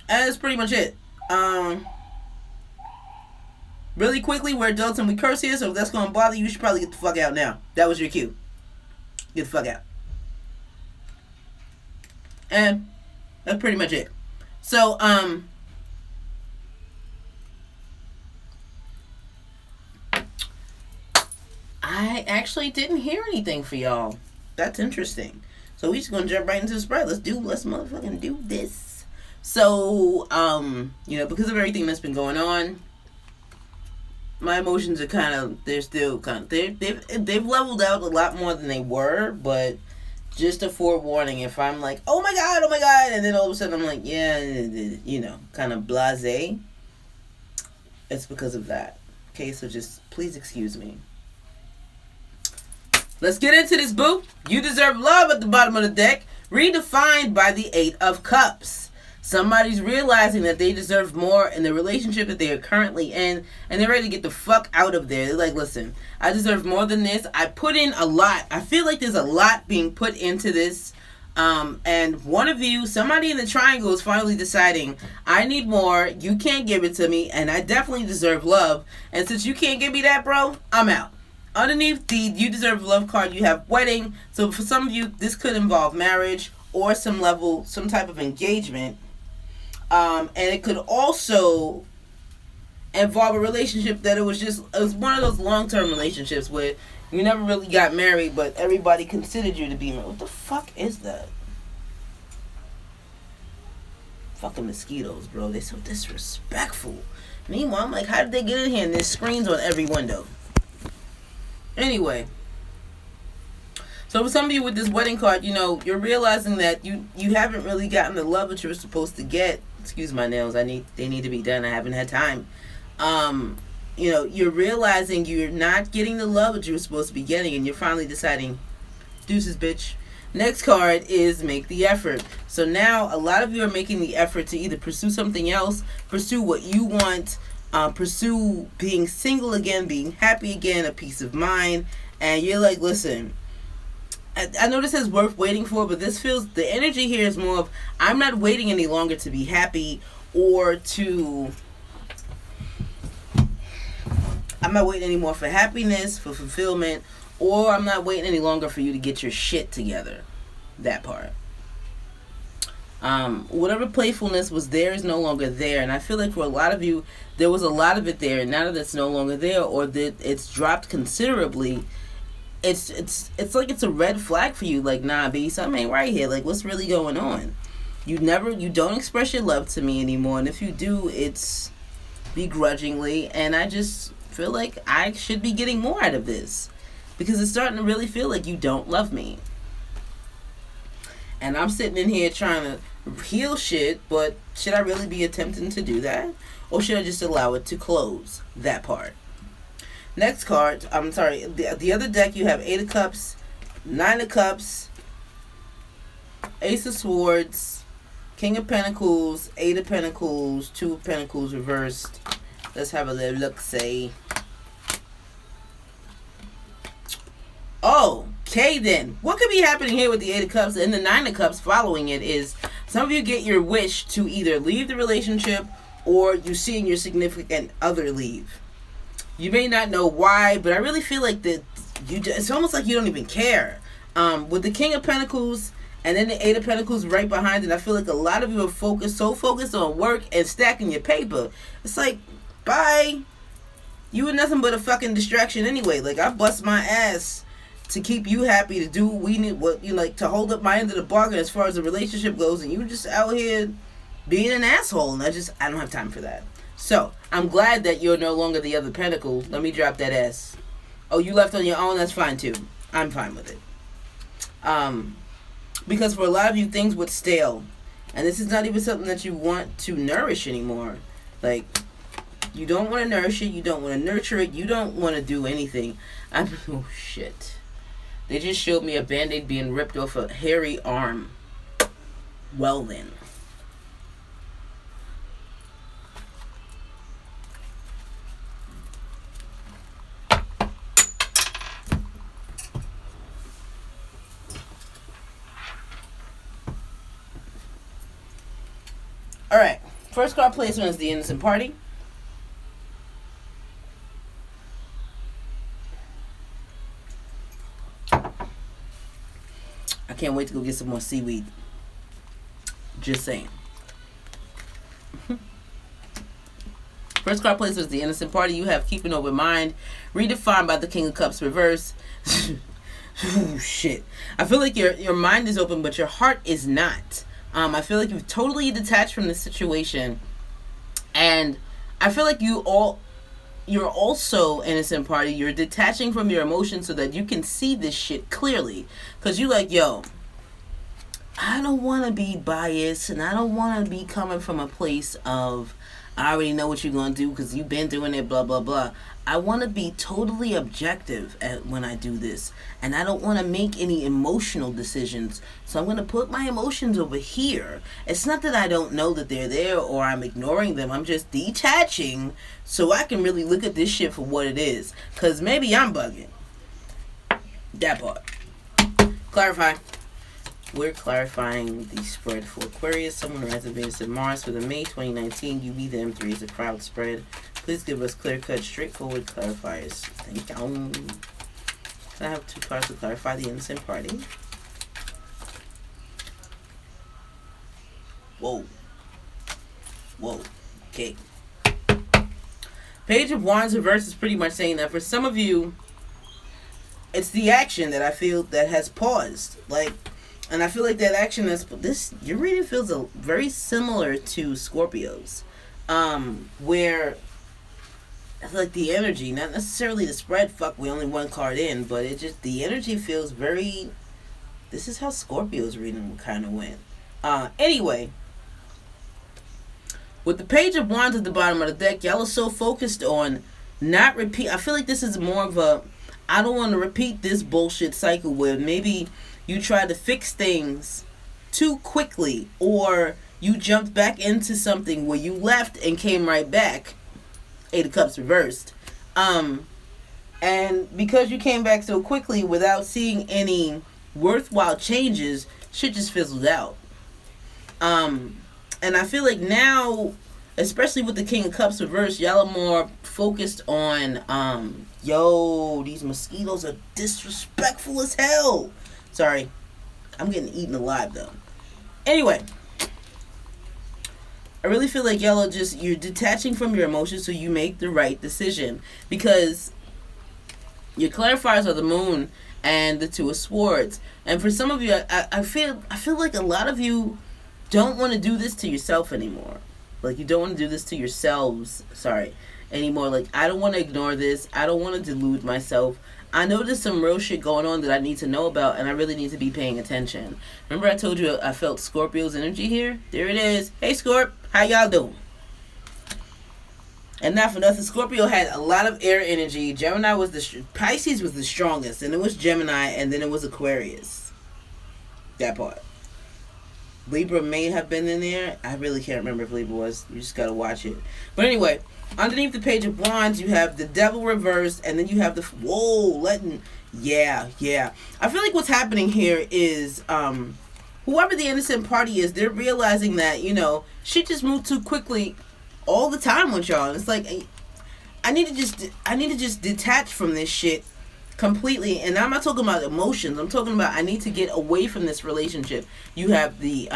And that's pretty much it. Really quickly, we're adults and we curse here, so if that's gonna bother you, you should probably get the fuck out now. That was your cue. Get the fuck out. And that's pretty much it. So, I actually didn't hear anything for y'all. That's interesting. So we just gonna jump right into the spread. Let's motherfucking do this. So, because of everything that's been going on, my emotions are they've leveled out a lot more than they were, but just a forewarning, if I'm like, oh my god, and then all of a sudden I'm like, yeah, kind of blasé, it's because of that. Okay, so just please excuse me. Let's get into this, boo. You deserve love at the bottom of the deck, redefined by the 8 of Cups. Somebody's realizing that they deserve more in the relationship that they are currently in, and they're ready to get the fuck out of there. They're like, listen, I deserve more than this. I put in a lot. I feel like there's a lot being put into this. And one of you, somebody in the triangle, is finally deciding, I need more. You can't give it to me, and I definitely deserve love. And since you can't give me that, bro, I'm out. Underneath the you deserve love card, you have wedding. So for some of you, this could involve marriage or some type of engagement. And it could also involve a relationship that it was one of those long-term relationships where you never really got married, but everybody considered you to be married. What the fuck is that? Fucking mosquitoes, bro. They're so disrespectful. Meanwhile, I'm like, how did they get in here? And there's screens on every window. Anyway. So for some of you with this wedding card, you're realizing that you haven't really gotten the love that you were supposed to get. Excuse my nails. They need to be done. I haven't had time. You're realizing you're not getting the love that you were supposed to be getting, and you're finally deciding, deuces, bitch. Next card is make the effort. So now a lot of you are making the effort to either pursue something else, pursue what you want, pursue being single again, being happy again, a peace of mind, and you're like, listen, I know this is worth waiting for, but the energy here is more of, I'm not waiting any longer to be happy I'm not waiting anymore for happiness, for fulfillment, or I'm not waiting any longer for you to get your shit together. That part. Whatever playfulness was there is no longer there, and I feel like for a lot of you, there was a lot of it there, and now that it's no longer there, or that it's dropped considerably, it's like it's a red flag for you. Like, nah, B, something ain't right here. Like, what's really going on? You don't express your love to me anymore, and if you do, it's begrudgingly, and I just feel like I should be getting more out of this, because it's starting to really feel like you don't love me. And I'm sitting in here trying to heal shit, but should I really be attempting to do that? Or should I just allow it to close? That part. Next card, I'm sorry, the other deck, you have 8 of Cups, 9 of Cups, Ace of Swords, King of Pentacles, 8 of Pentacles, 2 of Pentacles reversed. Let's have a little look-see. Okay then. What could be happening here with the 8 of Cups and the 9 of Cups following it is some of you get your wish to either leave the relationship or you seeing your significant other leave. You may not know why, but I really feel like it's almost like you don't even care. With the King of Pentacles and then the 8 of Pentacles right behind it, I feel like a lot of you are focused on work and stacking your paper. It's like, bye. You were nothing but a fucking distraction anyway. Like, I bust my ass to keep you happy, to do what we need, what you like, to hold up my end of the bargain as far as the relationship goes, and you just out here being an asshole, and I don't have time for that. So, I'm glad that you're no longer the other pentacle. Let me drop that ass. Oh, you left on your own? That's fine too. I'm fine with it. Because for a lot of you, things would stale. And this is not even something that you want to nourish anymore. Like, you don't want to nourish it. You don't want to nurture it. You don't want to do anything. Oh, shit. They just showed me a Band-Aid being ripped off a hairy arm. Well then. Alright, First card placement is the innocent party. I can't wait to go get some more seaweed. Just saying. First card placement is the innocent party. You have keep an open mind, redefined by the King of Cups reverse. Ooh, shit. I feel like your mind is open, but your heart is not. I feel like you've totally detached from the situation, and I feel like you're also innocent party. You're detaching from your emotions so that you can see this shit clearly. Cause you like, yo, I don't want to be biased, and I don't want to be coming from a place of I already know what you're gonna do because you've been doing it. Blah blah blah. I want to be totally objective when I do this. And I don't want to make any emotional decisions. So I'm going to put my emotions over here. It's not that I don't know that they're there or I'm ignoring them. I'm just detaching so I can really look at this shit for what it is. Because maybe I'm bugging. That part. Clarify. We're clarifying the spread for Aquarius. Someone who has a Venus in Mars for the May 2019 UV the M3 is a crowd spread. Please give us clear-cut, straightforward clarifiers. Thank you. Can I have 2 cards to clarify the innocent party? Whoa. Whoa. Okay. Page of Wands reverse is pretty much saying that for some of you, it's the action that I feel that has paused. Like, and I feel like that action your reading feels very similar to Scorpio's. Where I feel like the energy, not necessarily the spread, fuck, we only one card in, but it just, the energy feels very, this is how Scorpio's reading kind of went. Anyway, with the Page of Wands at the bottom of the deck, y'all are so focused on not repeat. I feel like this is more of a, I don't want to repeat this bullshit cycle where maybe you try to fix things too quickly, or you jumped back into something where you left and came right back. 8 of Cups reversed. And because you came back so quickly without seeing any worthwhile changes, shit just fizzled out. And I feel like now, especially with the King of Cups reversed, y'all are more focused on, yo, these mosquitoes are disrespectful as hell. Sorry, I'm getting eaten alive though. Anyway, I really feel like y'all are just, you're detaching from your emotions so you make the right decision. Because your clarifiers are the Moon and the 2 of Swords. And for some of you, I feel like a lot of you don't want to do this to yourself anymore. Like, you don't want to do this to yourselves, anymore. Like, I don't want to ignore this. I don't want to delude myself. I know there's some real shit going on that I need to know about, and I really need to be paying attention. Remember I told you I felt Scorpio's energy here? There it is. Hey, Scorp. How y'all doing? And not for nothing, Scorpio had a lot of air energy. Gemini was Pisces was the strongest, and it was Gemini, and then it was Aquarius. That part. Libra may have been in there. I really can't remember if Libra was. You just gotta watch it. But anyway, underneath the Page of Wands, you have the Devil reversed, and then you have the yeah. I feel like what's happening here is whoever the innocent party is, they're realizing that, you know, shit just moved too quickly all the time with y'all. It's like I need to just detach from this shit completely. And I'm not talking about emotions. I'm talking about I need to get away from this relationship. You have the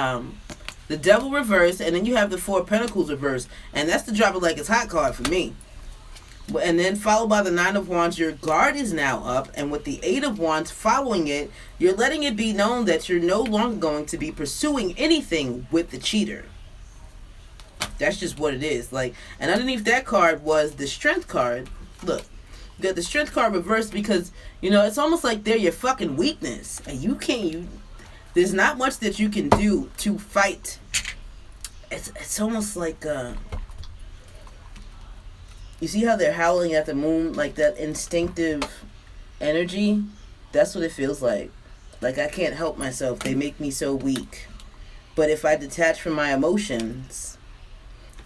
Devil reverse, and then you have the 4 of Pentacles reverse, and that's the drop it like it's hot card for me. And then followed by the 9 of Wands, your guard is now up, and with the 8 of Wands following it, you're letting it be known that you're no longer going to be pursuing anything with the cheater. That's just what it is. Like, and underneath that card was the Strength card. Look, you got the Strength card reversed because, you know, it's almost like they're your fucking weakness, and there's not much that you can do to fight. It's almost like you see how they're howling at the moon, like that instinctive energy? That's what it feels like. Like, I can't help myself. They make me so weak. But if I detach from my emotions,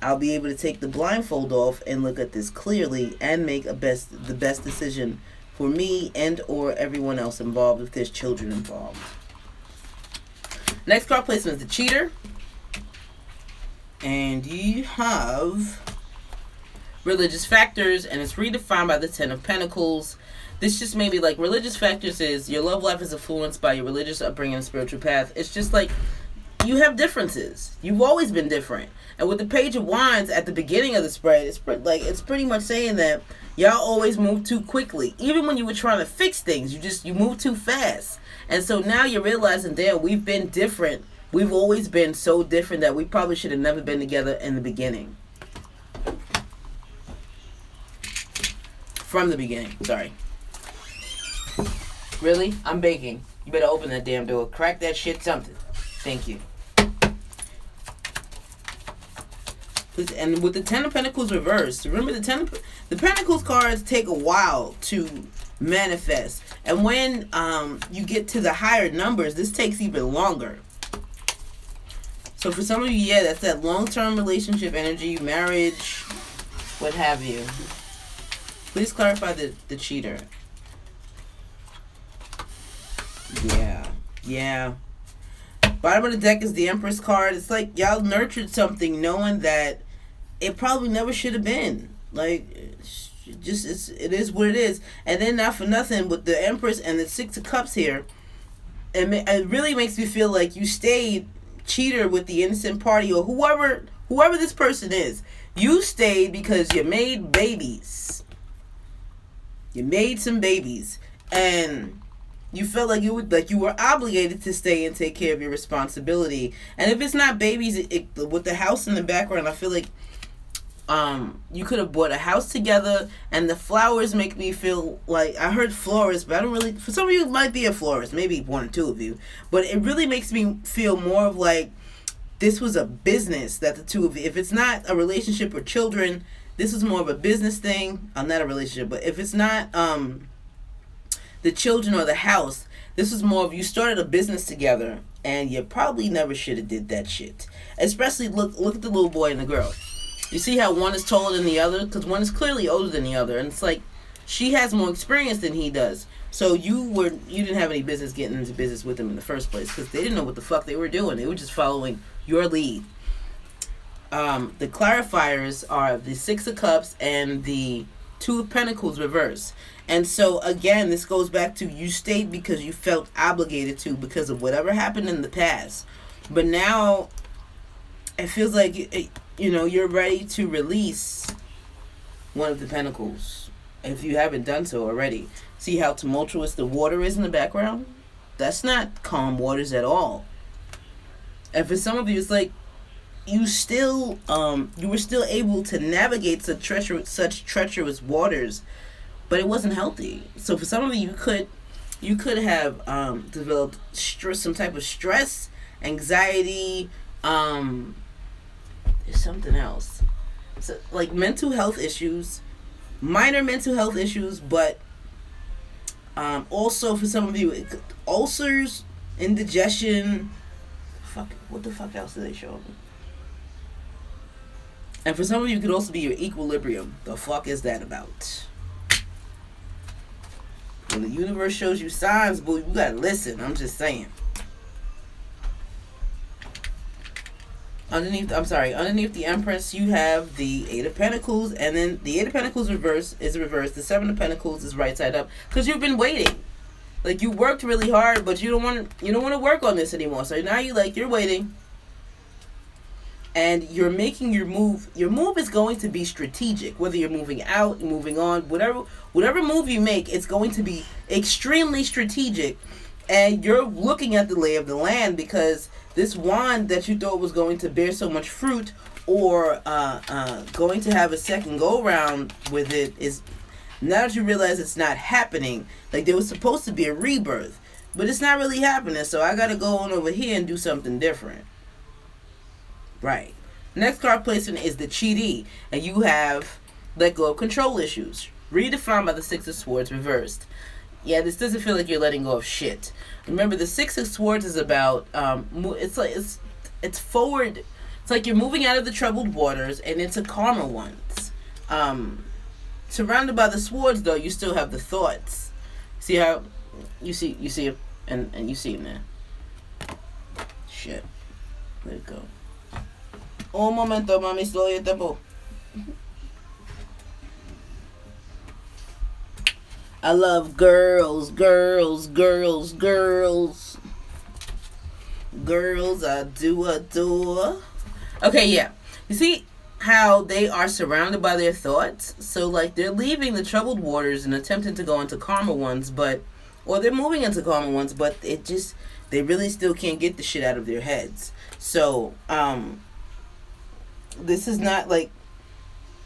I'll be able to take the blindfold off and look at this clearly and make the best decision for me and or everyone else involved if there's children involved. Next card placement is the Cheater. And you have religious factors, and it's redefined by the Ten of Pentacles. This just maybe like religious factors is your love life is influenced by your religious upbringing and spiritual path. It's just like you have differences. You've always been different. And with the Page of Wands at the beginning of the spread, it's pretty much saying that y'all always move too quickly. Even when you were trying to fix things, you move too fast. And so now you're realizing, damn, we've been different. We've always been so different that we probably should have never been together in the beginning. From the beginning, sorry. Really? I'm baking. You better open that damn door. Crack that shit something. Thank you. And with the Ten of Pentacles reversed, remember the Pentacles cards take a while to manifest. And when you get to the higher numbers, this takes even longer. So for some of you, yeah, that's that long-term relationship energy, marriage, what have you. Please clarify the cheater. Yeah. Bottom of the deck is the Empress card. It's like y'all nurtured something knowing that it probably never should have been. Like, it is what it is. And then not for nothing, with the Empress and the Six of Cups here, it really makes me feel like you stayed cheater with the innocent party, or whoever this person is. You stayed because you made babies. You made some babies, and you felt like you were obligated to stay and take care of your responsibility. And if it's not babies, with the house in the background, I feel like you could have bought a house together. And the flowers make me feel like, I heard florist, but I don't really. For some of you, it might be a florist, maybe one or two of you, but it really makes me feel more of like this was a business that the two of you. If it's not a relationship or children, this is more of a business thing. Not a relationship, but if it's not the children or the house, this is more of you started a business together, and you probably never should have did that shit. Especially look at the little boy and the girl. You see how one is taller than the other? Because one is clearly older than the other, and it's like she has more experience than he does. So you didn't have any business getting into business with them in the first place, because they didn't know what the fuck they were doing. They were just following your lead. The clarifiers are the Six of Cups and the Two of Pentacles reverse. And so again, this goes back to you stayed because you felt obligated to, because of whatever happened in the past. But now it feels like you're ready to release one of the pentacles, if you haven't done so already. See how tumultuous the water is in the background? That's not calm waters at all. And for some of you, it's like you were still able to navigate such treacherous waters, but it wasn't healthy. So for some of you, you could have developed some type of stress, anxiety. There's something else. So like mental health issues, minor mental health issues, but also for some of you, ulcers, indigestion. What the fuck else did they show me? And for some of you, it could also be your equilibrium. The fuck is that about? When the universe shows you signs, boy, you gotta listen. I'm just saying. Underneath the Empress, you have the Eight of Pentacles, and then the Eight of Pentacles is reversed. The Seven of Pentacles is right side up, because you've been waiting. Like, you worked really hard, but you don't want to work on this anymore. So now you're waiting, and you're making your move. Your move is going to be strategic. Whether you're moving out, moving on, whatever move you make, it's going to be extremely strategic. And you're looking at the lay of the land, because this wand that you thought was going to bear so much fruit, or going to have a second go round with it, is now that you realize it's not happening. Like, there was supposed to be a rebirth, but it's not really happening. So I got to go on over here and do something different. Right. Next card placement is the Cheatee, and you have let go of control issues, redefined by the Six of Swords reversed. Yeah, this doesn't feel like you're letting go of shit. Remember, the Six of Swords is about it's forward. It's like you're moving out of the troubled waters and into calmer ones. Surrounded by the swords, though, you still have the thoughts. See how you see him, and you see him there. Shit, where'd it go? Un momento, mami, slow your tempo. I love girls, girls, girls, girls. Girls, I do adore. Okay, yeah. You see how they are surrounded by their thoughts? So, like, they're leaving the troubled waters and attempting to go into calmer ones, or they're moving into calmer ones, but they really still can't get the shit out of their heads. So, this is not like,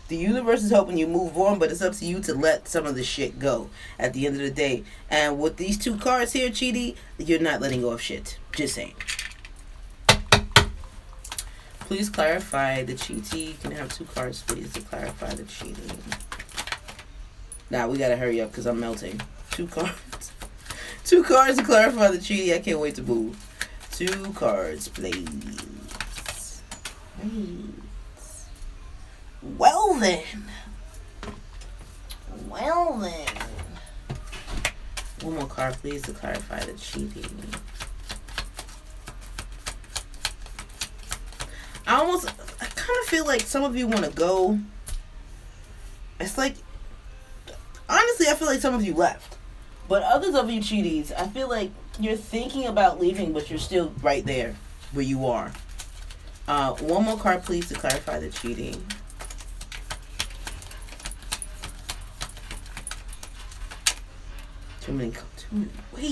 the universe is helping you move on, but it's up to you to let some of the shit go at the end of the day. And with these two cards here, Chidi, you're not letting go of shit. Just saying. Please clarify the cheating. Can I have 2 cards, please, to clarify the cheating? Nah, we gotta hurry up because I'm melting. 2 cards. 2 cards to clarify the cheating. I can't wait to move. 2 cards, please. Well then. One more card, please, to clarify the cheating. I kind of feel like some of you want to go. It's like, honestly, I feel like some of you left. But others of you cheaties, I feel like you're thinking about leaving, but you're still right there where you are. One more card, please, to clarify the cheating. Way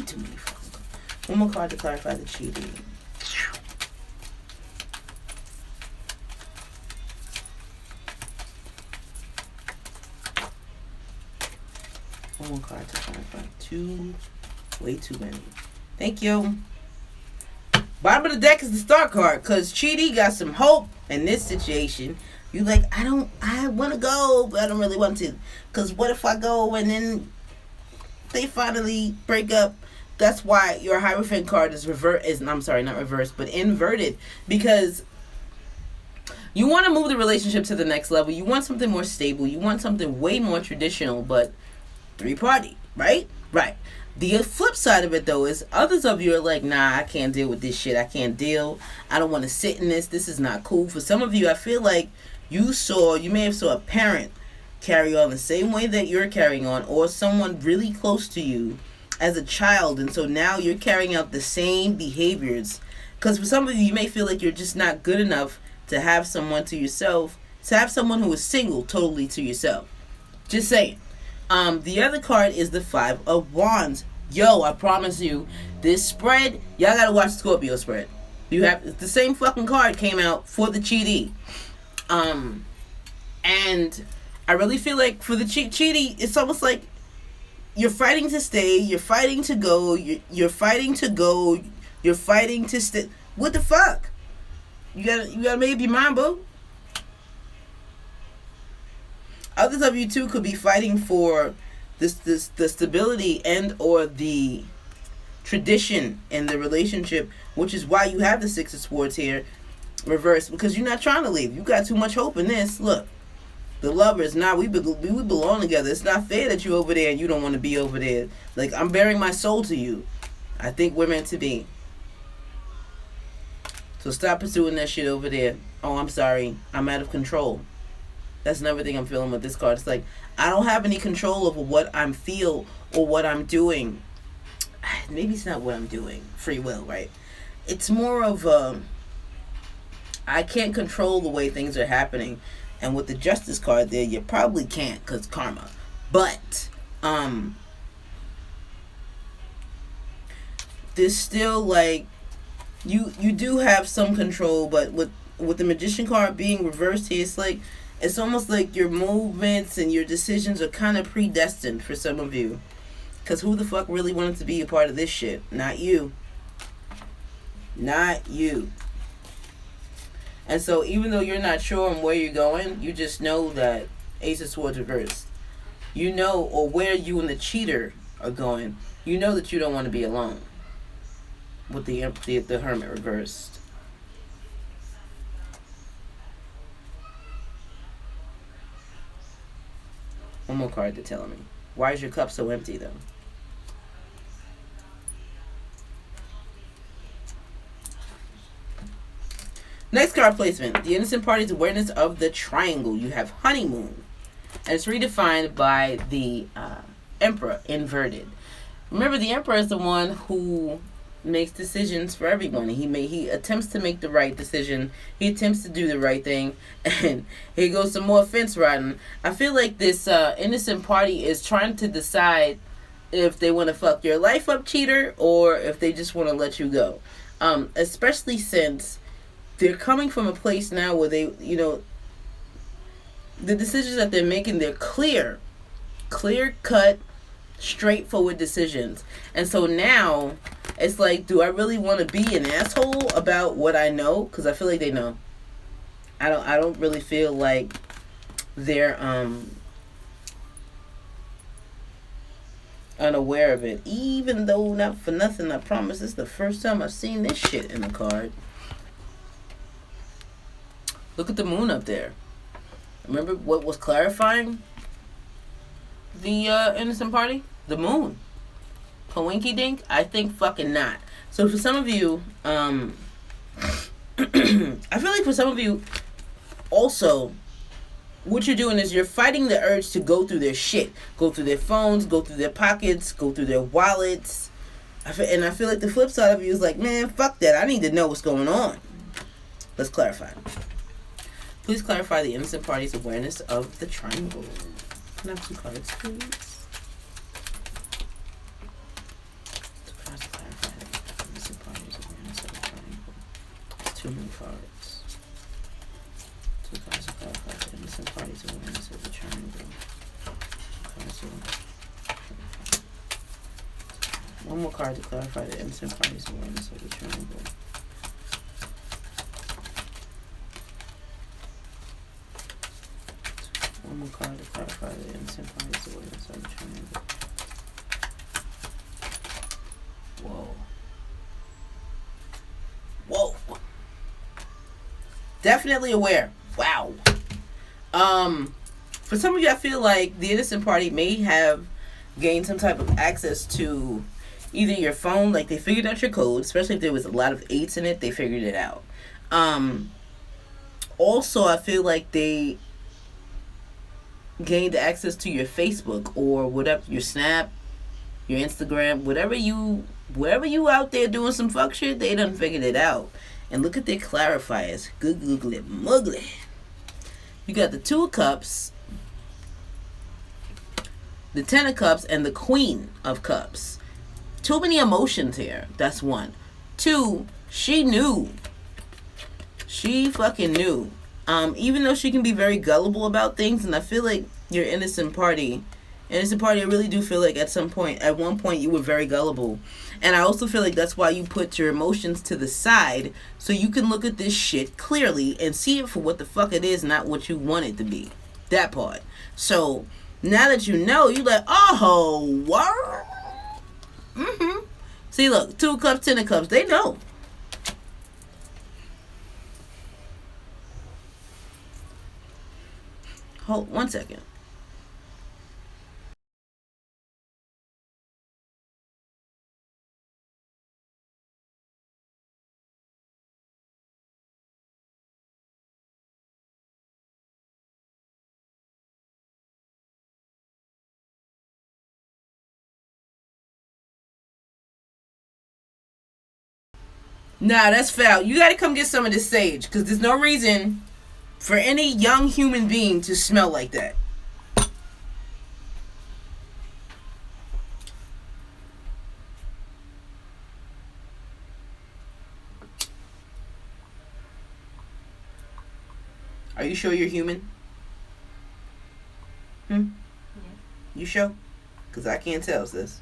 too many. One more card to clarify the cheating. One more card to clarify. Way too many. Thank you. Bottom of the deck is the star card, because Chidi got some hope in this situation. You like, I want to go, but I don't really want to. Because what if I go and then they finally break up? That's why your Hierophant card is inverted. Because you want to move the relationship to the next level. You want something more stable. You want something way more traditional, but 3-party, right? Right. The flip side of it, though, is others of you are like, nah, I can't deal with this shit. I can't deal. I don't want to sit in this. This is not cool. For some of you, I feel like you may have saw a parent carry on the same way that you're carrying on, or someone really close to you as a child, and so now you're carrying out the same behaviors. Because for some of you, you may feel like you're just not good enough to have someone to yourself, to have someone who is single totally to yourself. Just saying. The other card is the 5 of Wands. Yo, I promise you, this spread, y'all gotta watch the Scorpio spread. You have the same fucking card came out for the cheatee. And I really feel like for the cheatee, it's almost like you're fighting to stay, you're fighting to go, you're fighting to go, you're fighting to stay. What the fuck? You gotta make up your mind, boo. Others of you too could be fighting for the stability and or the tradition in the relationship, which is why you have the 6 of Swords here reversed, because you're not trying to leave. You got too much hope in this. Look, the lovers, we belong together. It's not fair that you're over there and you don't want to be over there. Like, I'm bearing my soul to you. I think we're meant to be. So stop pursuing that shit over there. Oh, I'm sorry. I'm out of control. That's another thing I'm feeling with this card. It's like, I don't have any control over what I'm feel or what I'm doing. Maybe it's not what I'm doing. Free will, right? It's more of I can't control the way things are happening. And with the Justice card there, you probably can't, because karma. But there's still like you do have some control, but with the Magician card being reversed here, it's like, it's almost like your movements and your decisions are kind of predestined for some of you. Because who the fuck really wanted to be a part of this shit? Not you. Not you. And so even though you're not sure on where you're going, you just know that Ace of Swords reversed. You know, or where you and the cheater are going. You know that you don't want to be alone. With the Hermit reversed. One more card to tell me. Why is your cup so empty, though? Next card placement. The innocent party's awareness of the triangle. You have honeymoon. And it's redefined by the Emperor inverted. Remember, the Emperor is the one who makes decisions for everyone. He attempts to make the right decision. He attempts to do the right thing. And here goes some more fence riding. I feel like this innocent party is trying to decide if they want to fuck your life up, cheater, or if they just want to let you go. Especially since they're coming from a place now where they, you know, the decisions that they're making, they're clear cut, straightforward decisions. And so now it's like, do I really want to be an asshole about what I know? Because I feel like they know. I don't really feel like they're unaware of it. Even though, not for nothing, I promise this is the first time I've seen this shit in the card. Look at the moon up there. Remember what was clarifying the innocent party? The moon. Winky dink? I think fucking not. So for some of you, I feel like for some of you, also, what you're doing is you're fighting the urge to go through their shit. Go through their phones, go through their pockets, go through their wallets. And I feel like the flip side of you is like, man, fuck that. I need to know what's going on. Let's clarify. Please clarify the innocent party's awareness of the triangle. Can I have 2 cards, please? 2 cards to clarify the innocent party's awareness of the triangle. It's too many cards. 2 cards to clarify the innocent party's awareness of the triangle. One more card to clarify the innocent party's awareness of the triangle. One more card to clarify the innocent party's awareness of the triangle. Whoa. Definitely aware. Wow. For some of you, I feel like the innocent party may have gained some type of access to either your phone, like they figured out your code, especially if there was a lot of 8s in it, they figured it out. Also, I feel like they gained access to your Facebook or whatever, your Snap, your Instagram, wherever you out there doing some fuck shit, they done figured it out. And look at their clarifiers. Good googly muggly. You got the 2 of Cups, the 10 of Cups, and the Queen of Cups. Too many emotions here. That's 1. 2, she knew. She fucking knew. Even though she can be very gullible about things, and I feel like your innocent party, I really do feel like at one point you were very gullible. And I also feel like that's why you put your emotions to the side, so you can look at this shit clearly and see it for what the fuck it is, not what you want it to be. That part. So, now that you know, you're like, oh, what? Mm-hmm. See, look, 2 of Cups, 10 of Cups, they know. Hold 1 second. Nah, that's foul. You gotta come get some of this sage, because there's no reason for any young human being to smell like that. Are you sure you're human? Yeah. You sure? Because I can't tell, sis.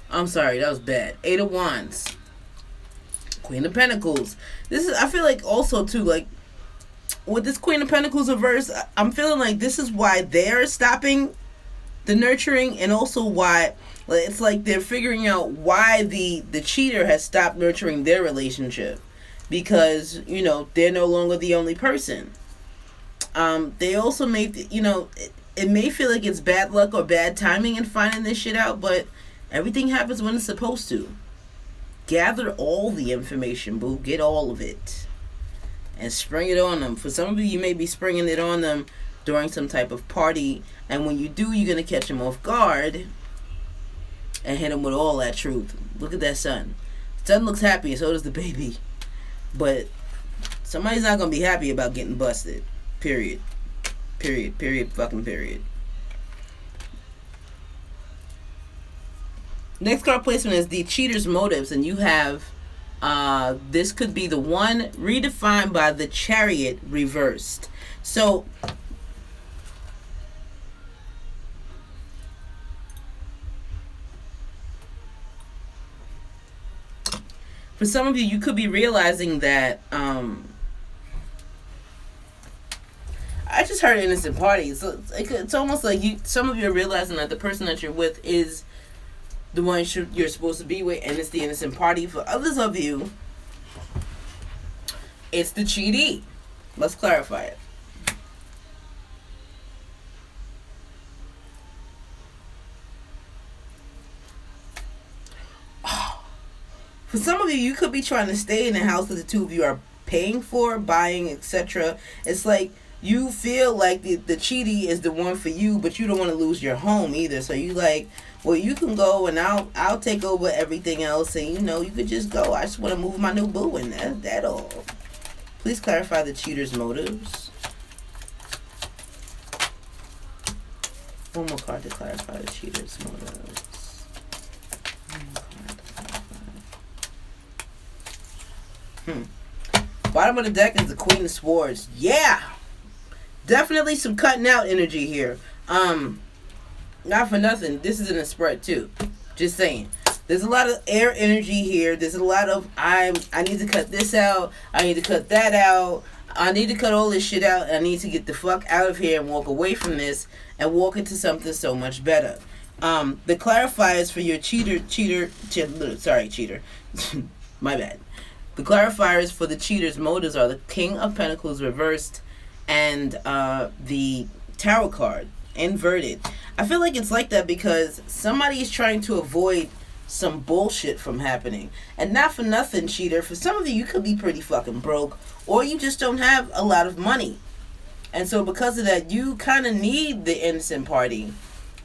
I'm sorry, that was bad. 8 of Wands. Queen of Pentacles. This is, I feel like also too, like, with this Queen of Pentacles reverse, I'm feeling like this is why they're stopping the nurturing, and also why it's like they're figuring out why the cheater has stopped nurturing their relationship, because they're no longer the only person. They also may it may feel like it's bad luck or bad timing in finding this shit out, but everything happens when it's supposed to. Gather all the information, boo. Get all of it and spring it on them. For some of you, you may be springing it on them during some type of party, and when you do, you're going to catch them off guard and hit them with all that truth. Look at that sun. Sun looks happy, and so does the baby. But somebody's not going to be happy about getting busted. Period. Period. Fucking period. Next card placement is the cheater's motives, and you have this could be the one redefined by the Chariot reversed. So for some of you, you could be realizing that I just heard innocent party. So it's almost like some of you are realizing that the person that you're with is the one you're supposed to be with, and it's the innocent party. For others of you, it's the cheatee. Let's clarify it. For some of you, you could be trying to stay in the house that the two of you are paying for, buying, etc. It's like you feel like the cheatee is the one for you, but you don't want to lose your home either. So you like, well, you can go and I'll take over everything else, and you could just go. I just want to move my new boo, and that all. Please clarify the cheater's motives. One more card to clarify the cheater's motives. Bottom of the deck is the Queen of Swords. Yeah! Definitely some cutting out energy here. Not for nothing, this is in a spread too. Just saying. There's a lot of air energy here. There's a lot of I need to cut this out. I need to cut that out. I need to cut all this shit out. I need to get the fuck out of here and walk away from this and walk into something so much better. The clarifiers for your cheater. My bad. The clarifiers for the cheater's motives are the King of Pentacles reversed and the Tarot card inverted. I feel like it's like that because somebody is trying to avoid some bullshit from happening. And not for nothing, cheater. For some of you, you could be pretty fucking broke, or you just don't have a lot of money. And so because of that, you kind of need the innocent party.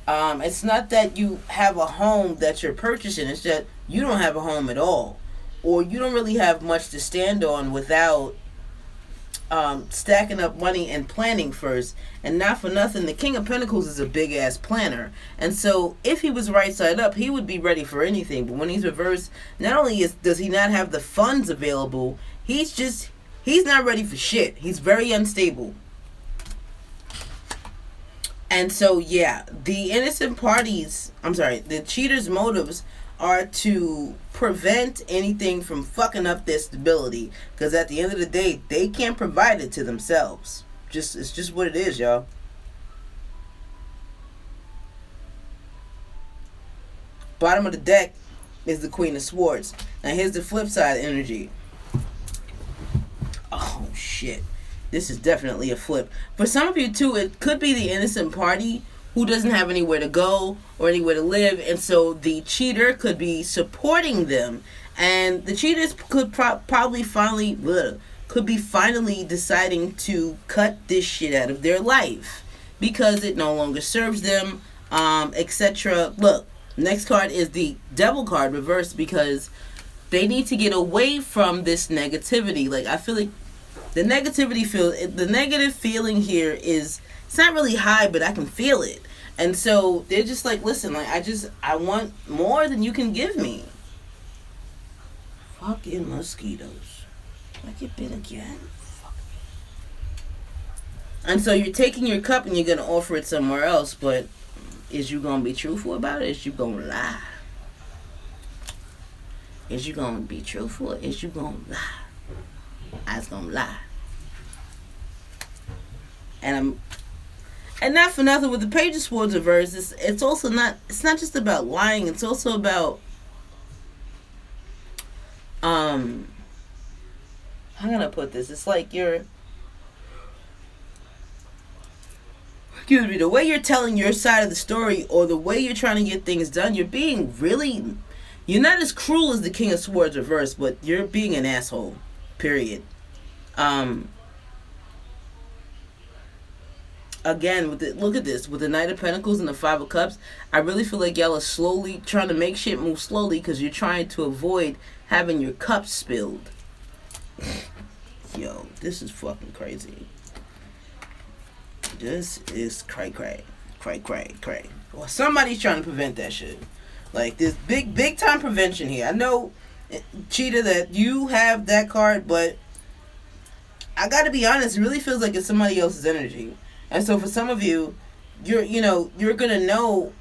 It's not that you have a home that you're purchasing. It's that you don't have a home at all. Or you don't really have much to stand on without stacking up money and planning first. And not for nothing, the King of Pentacles is a big ass planner, and so if he was right side up, he would be ready for anything. But when he's reversed, not only does he not have the funds available, he's not ready for shit. He's very unstable. And so yeah, the the cheater's motives are to prevent anything from fucking up their stability, because at the end of the day, they can't provide it to themselves. It's just what it is, y'all. Bottom of the deck is the Queen of Swords. Now here's the flip side energy. Oh shit, this is definitely a flip. For some of you too, it could be the innocent party who doesn't have anywhere to go or anywhere to live, and so the cheater could be supporting them, and the cheaters could probably finally deciding to cut this shit out of their life because it no longer serves them, etc. Look, next card is the Devil card reversed because they need to get away from this negativity. Like, I feel like the negative feeling here is, it's not really high, but I can feel it. And so they're just like, listen, like, I want more than you can give me. Fucking mosquitoes. I get bit again. Fuck. And so you're taking your cup and you're going to offer it somewhere else, but is you going to be truthful about it? Is you going to lie? Is you going to be truthful? Or is you going to lie? I was going to lie. And not for nothing, with the Page of Swords reverse, it's also not, it's not just about lying, it's also about, how can I put this? It's like excuse me, the way you're telling your side of the story, or the way you're trying to get things done, you're not as cruel as the King of Swords reverse, but you're being an asshole, period. Again, look at this, with the Knight of Pentacles and the Five of Cups, I really feel like y'all are slowly trying to make shit move slowly, because you're trying to avoid having your cups spilled. Yo, this is fucking crazy. This is cray. Well, somebody's trying to prevent that shit. Like, this big time prevention here. I know, Cheetah, that you have that card, but I gotta be honest, it really feels like it's somebody else's energy. And so for some of you, you're gonna know.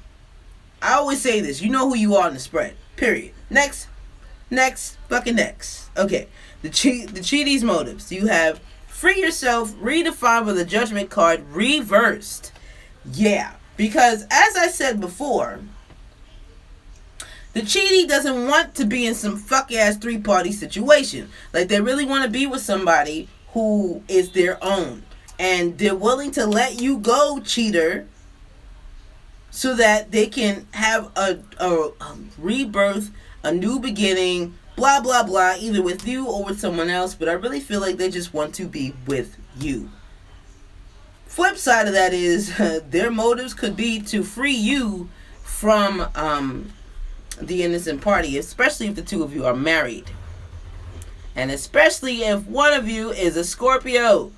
I always say this, you know who you are in the spread. Period. Next, fucking next. Okay. The Cheaties motives. You have free yourself, redefined with the Judgment card, reversed. Yeah. Because as I said before, the Cheaty doesn't want to be in some fuck ass 3-party situation. Like, they really want to be with somebody who is their own. And they're willing to let you go, cheater, so that they can have a rebirth, a new beginning, blah, blah, blah, either with you or with someone else. But I really feel like they just want to be with you. Flip side of that is their motives could be to free you from the innocent party, especially if the two of you are married. And especially if one of you is a Scorpio.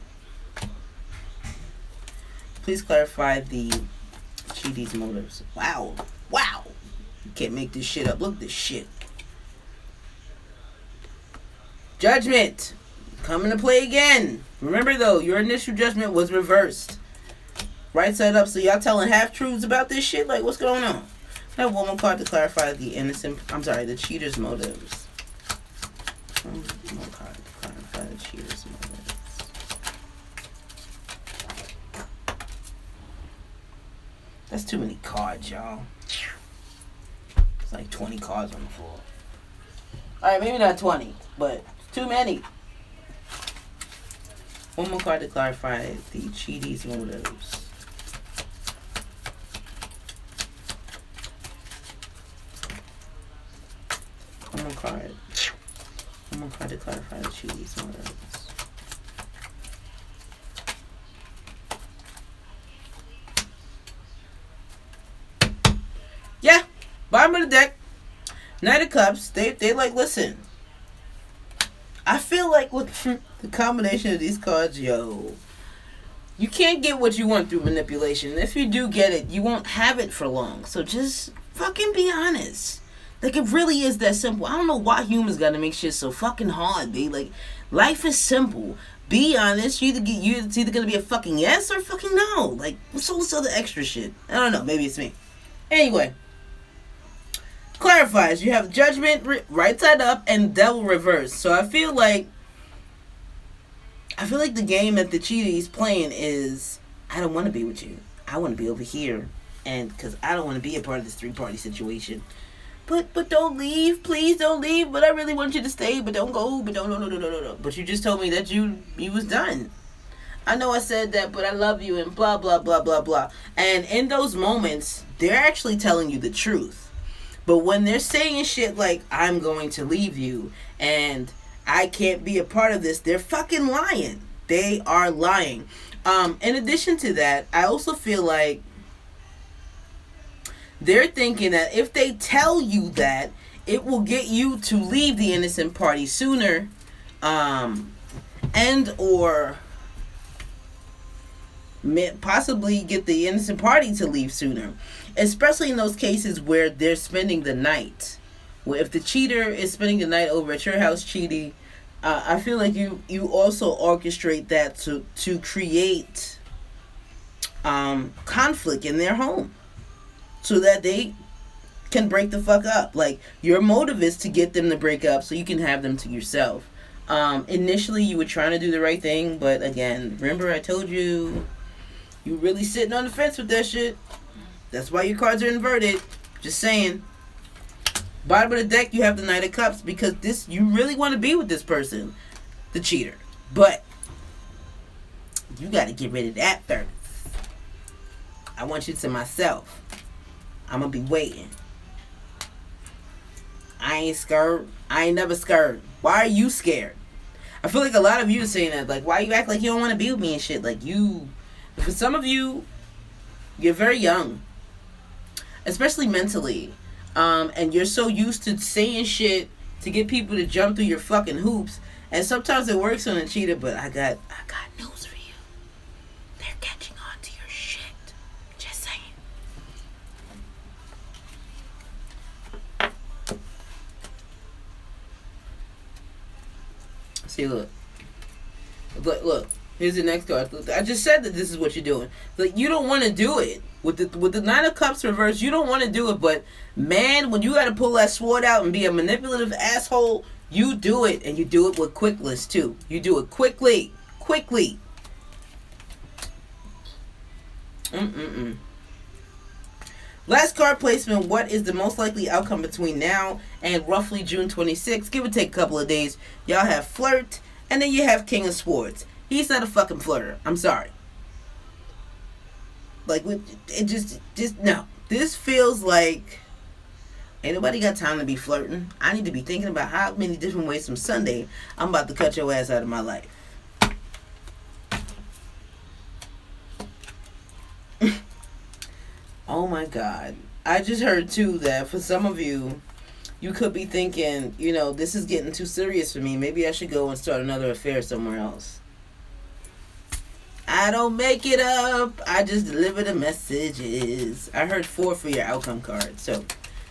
Please clarify the Cheaties motives. Wow. You can't make this shit up. Look at this shit. Judgment. Coming to play again. Remember though, your initial judgment was reversed. Right side up, so y'all telling half-truths about this shit? Like, what's going on? I have one more card to clarify the cheater's motives. One more card to clarify the cheater's motives. That's too many cards, y'all. It's like 20 cards on the floor. Alright, maybe not 20, but too many. One more card to clarify the Cheaties motives. One more card to clarify the Cheaties motives. Yeah, bottom of the deck, Knight of Cups. They like, listen. I feel like with the combination of these cards, yo, you can't get what you want through manipulation. If you do get it, you won't have it for long. So just fucking be honest. Like, it really is that simple. I don't know why humans gotta make shit so fucking hard, babe. Like, life is simple. Be honest. It's either gonna be a fucking yes or fucking no. Like, what's all this other extra shit? I don't know. Maybe it's me. Anyway. Clarifies. You have Judgment right side up and Devil reverse. So I feel like the game that the Cheaty's playing is, I don't want to be with you. I want to be over here, and because I don't want to be a part of this 3-party situation. But don't leave, please don't leave. But I really want you to stay. But don't go. But don't no. But you just told me that you was done. I know I said that, but I love you and blah blah blah blah blah. And in those moments, they're actually telling you the truth. But when they're saying shit like, I'm going to leave you and I can't be a part of this, they're fucking lying. They are lying. In addition to that, I also feel like they're thinking that if they tell you that, it will get you to leave the innocent party sooner, and or possibly get the innocent party to leave sooner. Especially in those cases where they're spending the night. Where if the cheater is spending the night over at your house, Cheaty, I feel like you also orchestrate that to create conflict in their home, so that they can break the fuck up. Like, your motive is to get them to break up so you can have them to yourself. Initially, you were trying to do the right thing, but again, remember I told you, You really sitting on the fence with that shit. That's why your cards are inverted. Just saying. Bottom of the deck, you have the Knight of Cups because you really want to be with this person, the cheater. But you got to get rid of that first. I want you to myself. I'm going to be waiting. I ain't scared. I ain't never scared. Why are you scared? I feel like a lot of you are saying that. Like, why you act like you don't want to be with me and shit? Like, for some of you, you're very young. Especially mentally. And you're so used to saying shit to get people to jump through your fucking hoops. And sometimes it works on a cheater, but I got news for you. They're catching on to your shit. Just saying. See, look. Here's the next card. I just said that this is what you're doing. Like, you don't want to do it. With the Nine of Cups reversed, you don't want to do it. But, man, when you got to pull that sword out and be a manipulative asshole, you do it. And you do it with quickness, too. You do it quickly. Quickly. Last card placement. What is the most likely outcome between now and roughly June 26th? Give or take a couple of days. Y'all have Flirt. And then you have King of Swords. He's not a fucking flirter. I'm sorry. Like, it just no. This feels like ain't nobody got time to be flirting. I need to be thinking about how many different ways from Sunday I'm about to cut your ass out of my life. Oh my God. I just heard too that for some of you, you could be thinking, this is getting too serious for me. Maybe I should go and start another affair somewhere else. I don't make it up. I just deliver the messages. I heard 4 for your outcome card. So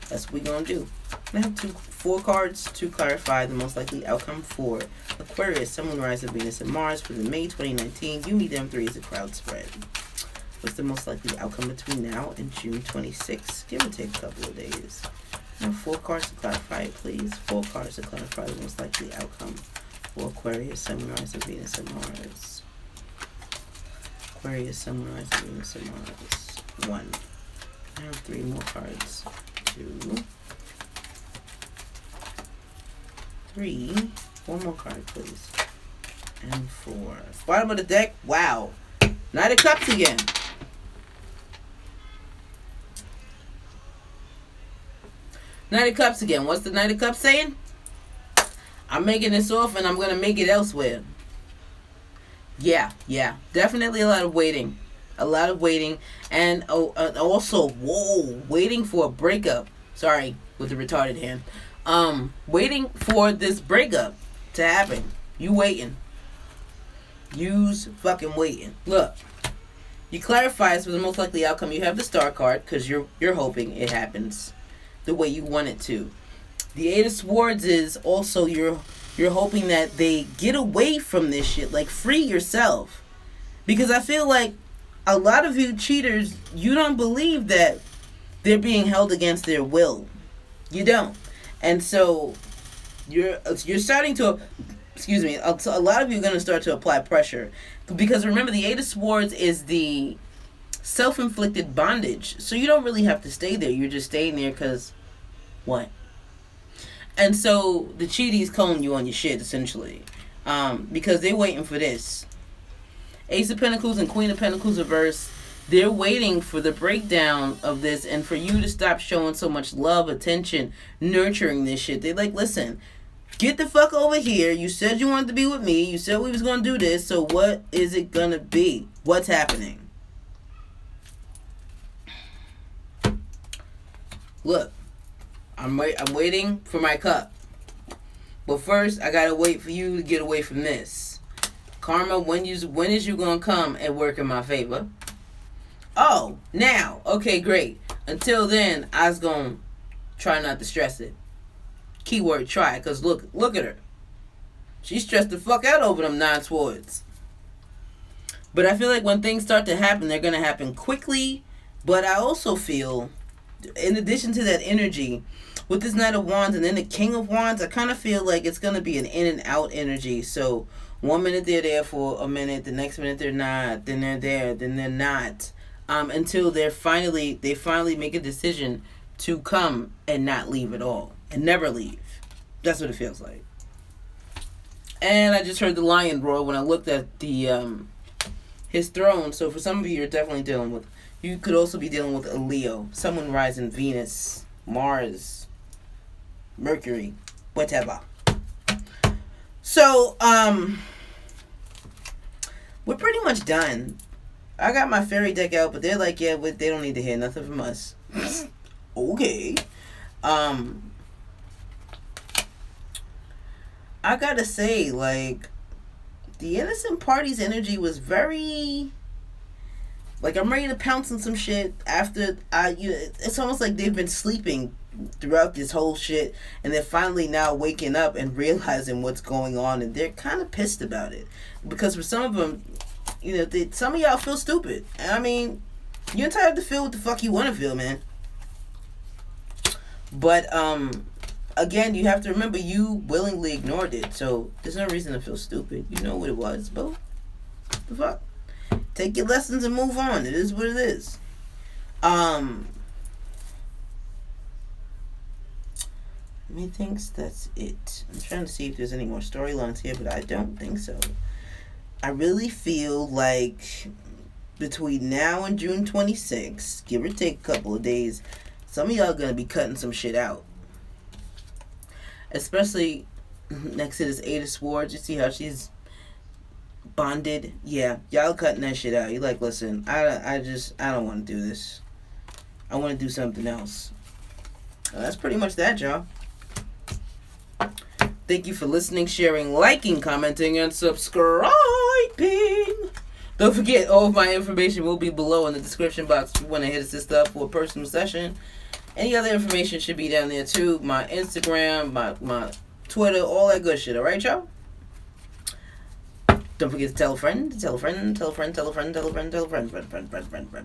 that's what we're going to do. I have 4 cards to clarify the most likely outcome for Aquarius, Sun, Moon, Rise of Venus, and Mars for the May 2019. You meet them 3 as a crowd spread. What's the most likely outcome between now and June 26th? Give or take a couple of days. I have 4 cards to clarify it, please. 4 cards to clarify the most likely outcome for Aquarius, Sun, Moon, Rise of Venus, and Mars. Aquarius, Sun, Moon, Rise of Venus, and Mars. 1. I have 3 more cards. 2. 3. 1 more card, please. And 4. Bottom of the deck. Wow. Knight of Cups again. Knight of Cups again. What's the Knight of Cups saying? I'm making this off and I'm going to make it elsewhere. Yeah. Definitely a lot of waiting. And also, waiting for a breakup. Sorry, with the retarded hand. Waiting for this breakup to happen. You waiting. You's fucking waiting. Look. You clarify for the most likely outcome. You have the Star card because you're hoping it happens the way you want it to. The 8 of Swords is also you're hoping that they get away from this shit. Like, free yourself. Because I feel like a lot of you cheaters, you don't believe that they're being held against their will. You don't. And so you're starting to, a lot of you are going to start to apply pressure. Because remember, the 8 of Swords is the self-inflicted bondage. So you don't really have to stay there. You're just staying there because what? And so the cheaties calling you on your shit, essentially. Because they're waiting for this. Ace of Pentacles and Queen of Pentacles reverse. They're waiting for the breakdown of this and for you to stop showing so much love, attention, nurturing this shit. They're like, listen, get the fuck over here. You said you wanted to be with me. You said we was going to do this. So what is it going to be? What's happening? Look. I'm waiting for my cup. But first, I gotta wait for you to get away from this. Karma, when is you gonna come and work in my favor? Oh, now. Okay, great. Until then, I was gonna try not to stress it. Keyword try, because look at her. She stressed the fuck out over them 9 swords. But I feel like when things start to happen, they're gonna happen quickly. But I also feel, in addition to that energy, with this Knight of Wands and then the King of Wands, I kind of feel like it's going to be an in and out energy. So 1 minute they're there for a minute, the next minute they're not, then they're there, then they're not, until they finally make a decision to come and not leave at all and never leave. That's what it feels like. And I just heard the lion roar when I looked at the his throne. So for some of you, you're definitely dealing with. You could also be dealing with a Leo, someone rising Venus, Mars, Mercury, whatever. So we're pretty much done. I got my fairy deck out, but they're like, yeah, but they don't need to hear nothing from us. Okay. I gotta say, like, the innocent party's energy was very, like, I'm ready to pounce on some shit after it's almost like they've been sleeping throughout this whole shit, and they're finally now waking up and realizing what's going on, and they're kind of pissed about it. Because for some of them, some of y'all feel stupid. And I mean, you're entitled to feel what the fuck you want to feel, man. But, again, you have to remember you willingly ignored it, so there's no reason to feel stupid. You know what it was, bro. The fuck? Take your lessons and move on. It is what it is. Methinks that's it. I'm trying to see if there's any more storylines here, but I don't think so. I really feel like between now and June 26th, give or take a couple of days, some of y'all gonna be cutting some shit out. Especially next to this 8 of Swords. You see how she's bonded? Yeah, y'all cutting that shit out. You're like, listen, I don't want to do this. I want to do something else. Well, that's pretty much that, y'all. Thank you for listening, sharing, liking, commenting, and subscribing. Don't forget, all of my information will be below in the description box if you want to hit us up for a personal session. Any other information should be down there too. My Instagram, my Twitter, all that good shit. Alright, y'all? Don't forget to tell a friend, tell a friend, tell a friend, tell a friend, tell a friend, tell a friend, friend.